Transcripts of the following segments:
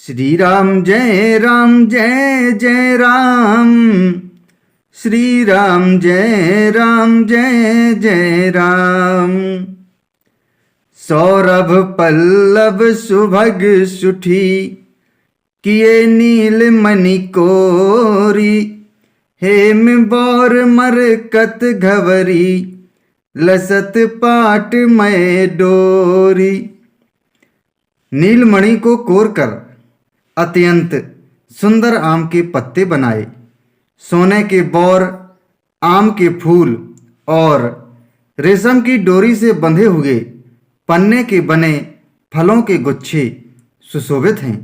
श्री राम जय जय राम। श्री राम जय जय राम। सौरभ पल्लव सुभग सुठी, किए नील मणि कोरी। हेम बौर मरकत घवरी, लसत पाट मय डोरी। नीलमणि को कोरकर अत्यंत सुंदर आम के पत्ते बनाए, सोने के बौर, आम के फूल और रेशम की डोरी से बंधे हुए पन्ने के बने फलों के गुच्छे सुशोभित हैं।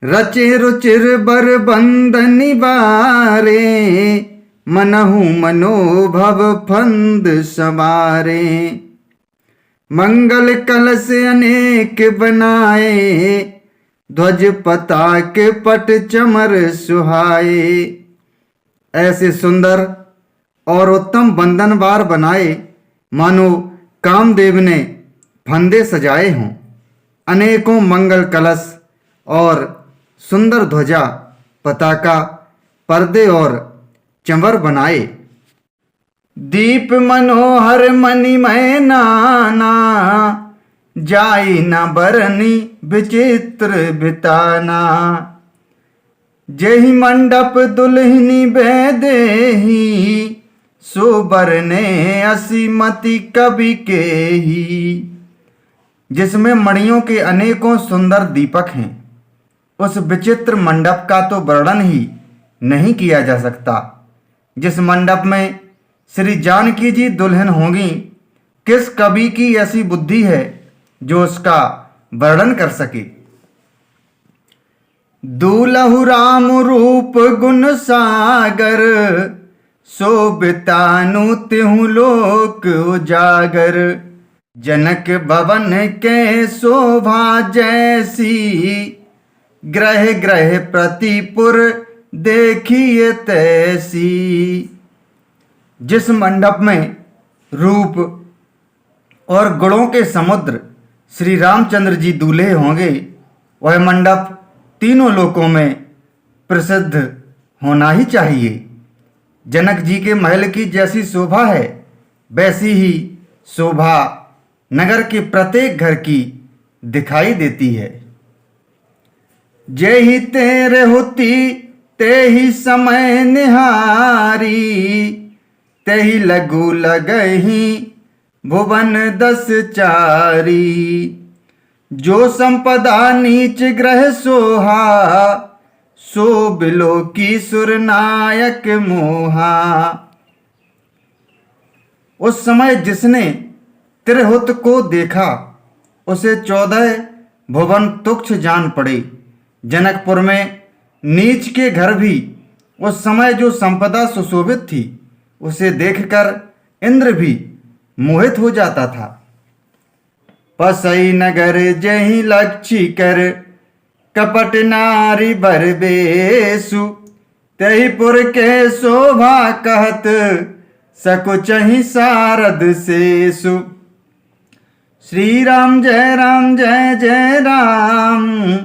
रचे रुचिर बर बंदनि बारे, मनहु मनोभव फंद समारे। मंगल कलश अनेक बनाए, ध्वज पताक पट चमर सुहाए। ऐसे सुंदर और उत्तम बंधनवार बनाए, मानो कामदेव ने फंदे सजाए हों। अनेकों मंगल कलश और सुंदर ध्वजा, पताका, पर्दे और चंवर बनाए। दीप मनोहर मणिमय नाना, जाई न बरनी विचित्र बिताना। जेहि मंडप दुल्हनी बेदेही, सो बरने असीमति कवि के ही। जिसमें मणियों के अनेकों सुंदर दीपक हैं, उस विचित्र मंडप का तो वर्णन ही नहीं किया जा सकता। जिस मंडप में श्री जानकी जी दुल्हन होंगी, किस कवि की ऐसी बुद्धि है जो उसका वर्णन कर सके। दूलहु राम रूप गुण सागर, शोभितानु तिहु लोक उजागर। जनक भवन के शोभा जैसी, ग्रह ग्रह प्रतिपुर देखिए तैसी। जिस मंडप में रूप और गुणों के समुद्र श्री रामचंद्र जी दूल्हे होंगे, वह मंडप तीनों लोकों में प्रसिद्ध होना ही चाहिए। जनक जी के महल की जैसी शोभा है, वैसी ही शोभा नगर के प्रत्येक घर की दिखाई देती है। जय ही तेरे होती ते ही समय निहारी, तेहि लघु लगहि भुवन दस चारी। जो संपदा नीच ग्रह सोहा, सो बिलो की सुर नायक मोहा। उस समय जिसने त्रिहुत को देखा, उसे 14 भुवन तुच्छ जान पड़े। जनकपुर में नीच के घर भी उस समय जो संपदा सुशोभित थी, उसे देखकर इंद्र भी मोहित हो जाता था। पसई नगर जहि लक्षी कर, कपट नारी बरबेसु। तहि पुर के शोभा कहत, सकुचहि सारद सेसु। श्री राम जय जय राम।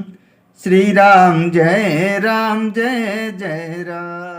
श्री राम जय जय राम।